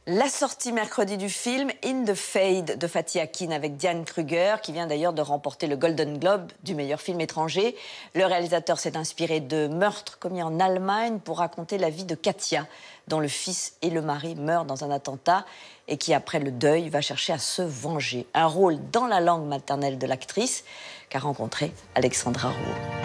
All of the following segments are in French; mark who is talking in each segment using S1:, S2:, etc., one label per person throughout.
S1: La sortie mercredi du film In the Fade de Fatih Akin avec Diane Kruger, qui vient d'ailleurs de remporter le Golden Globe du meilleur film étranger. Le réalisateur s'est inspiré de meurtres commis en Allemagne pour raconter la vie de Katia, dont le fils et le mari meurent dans un attentat et qui, après le deuil, va chercher à se venger. Un rôle dans la langue maternelle de l'actrice qu'a rencontré Alexandra Rouault.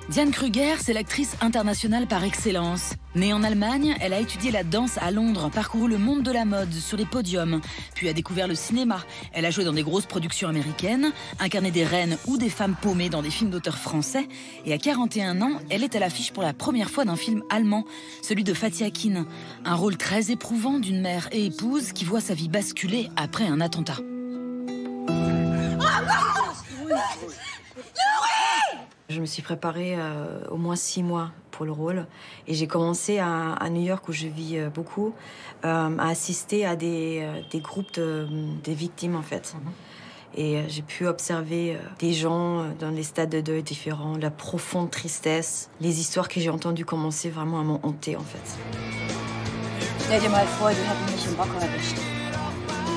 S2: Diane Kruger, c'est l'actrice internationale par excellence. Née en Allemagne, elle a étudié la danse à Londres, parcouru le monde de la mode sur les podiums, puis a découvert le cinéma. Elle a joué dans des grosses productions américaines, incarné des reines ou des femmes paumées dans des films d'auteurs français. Et à 41 ans, elle est à l'affiche pour la première fois d'un film allemand, celui de Fatih Akin. Un rôle très éprouvant d'une mère et épouse qui voit sa vie basculer après un attentat.
S3: Je me suis préparée au moins 6 mois pour le rôle. Et j'ai commencé à New York, où je vis beaucoup, à assister à des groupes des victimes, en fait. Et j'ai pu observer des gens dans les stades de deuil différents, la profonde tristesse. Les histoires que j'ai entendues commençaient vraiment à m'en hanter, en fait.
S4: Stell dir mal vor, die hätten mich im Rocker erwischt.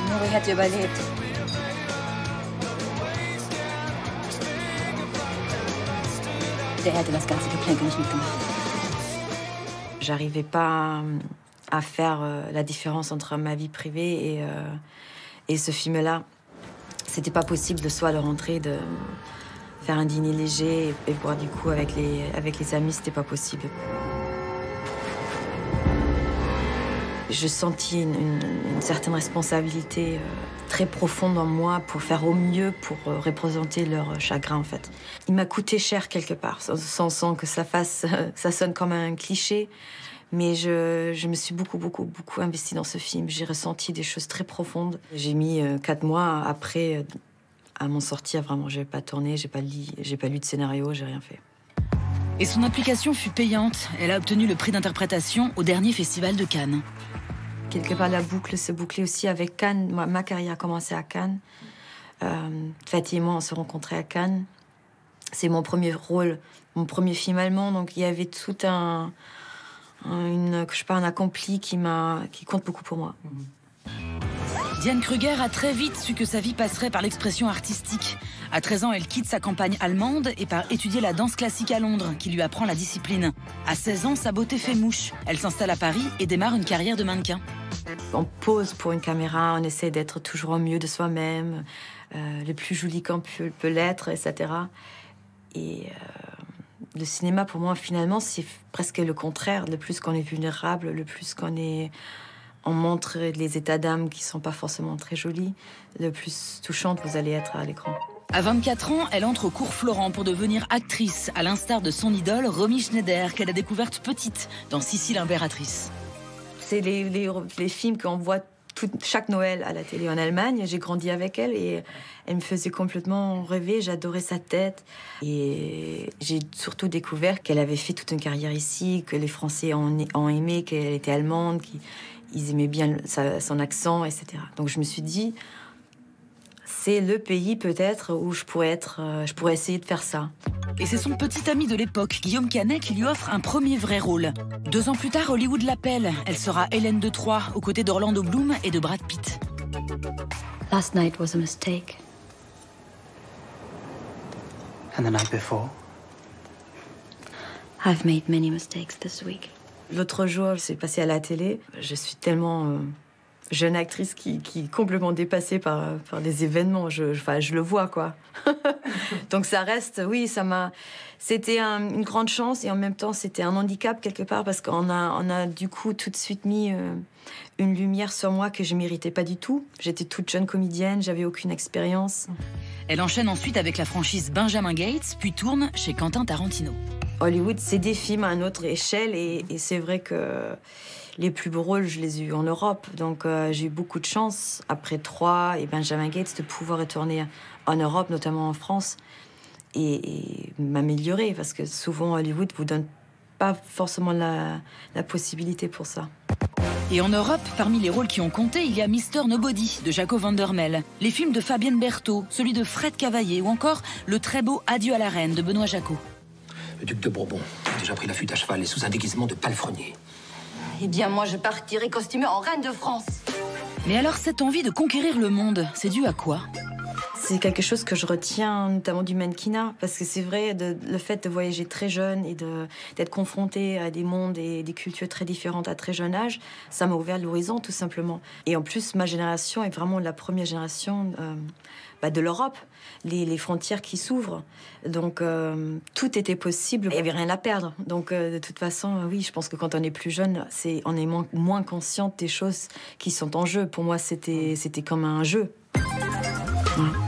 S4: Nuri hätte überlebt. Der hätte das ganze Geplänkel nicht mitgemacht.
S3: J'arrivais pas à faire la différence entre ma vie privée et ce film-là. C'était pas possible de soit de rentrer, de faire un dîner léger et boire du coup avec les amis, c'était pas possible. Je sentis une certaine responsabilité très profonde en moi pour faire au mieux pour représenter leur chagrin, en fait. Il m'a coûté cher quelque part, sans que ça sonne comme un cliché. Mais je me suis beaucoup investie dans ce film. J'ai ressenti des choses très profondes. J'ai mis 4 mois après à m'en sortir, vraiment. J'ai pas tourné, j'ai pas lu de scénario, j'ai rien fait.
S2: Et son implication fut payante. Elle a obtenu le prix d'interprétation au dernier festival de Cannes.
S3: Quelque part, la boucle se bouclait aussi avec Cannes. Ma carrière a commencé à Cannes. Fatih et moi, on s'est rencontrés à Cannes. C'est mon premier rôle, mon premier film allemand. Donc, il y avait tout un accompli qui compte beaucoup pour moi.
S2: Diane Kruger a très vite su que sa vie passerait par l'expression artistique. À 13 ans, elle quitte sa campagne allemande et part étudier la danse classique à Londres, qui lui apprend la discipline. À 16 ans, sa beauté fait mouche. Elle s'installe à Paris et démarre une carrière de mannequin.
S3: On pose pour une caméra, on essaie d'être toujours au mieux de soi-même, le plus joli qu'on peut l'être, etc. Et le cinéma, pour moi, finalement, c'est presque le contraire. Le plus qu'on est vulnérable, le plus on montre les états d'âme qui sont pas forcément très jolis, le plus touchante vous allez être à l'écran.
S2: À 24 ans, elle entre au cours Florent pour devenir actrice, à l'instar de son idole, Romy Schneider, qu'elle a découverte petite dans Sissi l'impératrice.
S3: C'est les films qu'on voit chaque Noël à la télé en Allemagne. J'ai grandi avec elle et elle me faisait complètement rêver. J'adorais sa tête. Et j'ai surtout découvert qu'elle avait fait toute une carrière ici, que les Français ont aimé, qu'elle était allemande, qu'ils aimaient bien son accent, etc. Donc je me suis dit, c'est le pays peut-être où je pourrais essayer de faire ça.
S2: Et c'est son petit ami de l'époque, Guillaume Canet, qui lui offre un premier vrai rôle. 2 ans plus tard, Hollywood l'appelle. Elle sera Hélène de Troie, aux côtés d'Orlando Bloom et de Brad Pitt.
S4: Last night was a mistake.
S5: And the night before?
S4: I've made many mistakes this week.
S3: L'autre jour, c'est passé à la télé. Je suis tellement jeune actrice qui est complètement dépassée par des événements. Je le vois, quoi. Donc ça reste, oui, c'était une grande chance et en même temps c'était un handicap quelque part parce qu'on a du coup tout de suite mis une lumière sur moi que je méritais pas du tout. J'étais toute jeune comédienne, j'avais aucune expérience.
S2: Elle enchaîne ensuite avec la franchise Benjamin Gates, puis tourne chez Quentin Tarantino.
S3: Hollywood, c'est des films à une autre échelle et c'est vrai que les plus beaux rôles, je les ai eus en Europe. Donc j'ai eu beaucoup de chance, après Troie et Benjamin Gates, de pouvoir retourner en Europe, notamment en France, et m'améliorer. Parce que souvent, Hollywood vous donne pas forcément la possibilité pour ça.
S2: Et en Europe, parmi les rôles qui ont compté, il y a Mr. Nobody de Jaco van der Mel, les films de Fabienne Berthaud, celui de Fred Cavaillé ou encore le très beau Adieu à la reine de Benoît Jacot.
S6: Le duc de Bourbon a déjà pris la fuite à cheval et sous un déguisement de palefrenier.
S4: Eh bien, moi, je partirai costumée en reine de France.
S2: Mais alors, cette envie de conquérir le monde, c'est dû à quoi ?
S3: C'est quelque chose que je retiens notamment du mannequinat, parce que c'est vrai, le fait de voyager très jeune et d'être confronté à des mondes et des cultures très différentes à très jeune âge, ça m'a ouvert l'horizon tout simplement. Et en plus, ma génération est vraiment la première génération de l'Europe, les frontières qui s'ouvrent. Donc tout était possible, il n'y avait rien à perdre. Donc de toute façon, oui, je pense que quand on est plus jeune, on est moins consciente des choses qui sont en jeu. Pour moi, c'était comme un jeu. Ouais.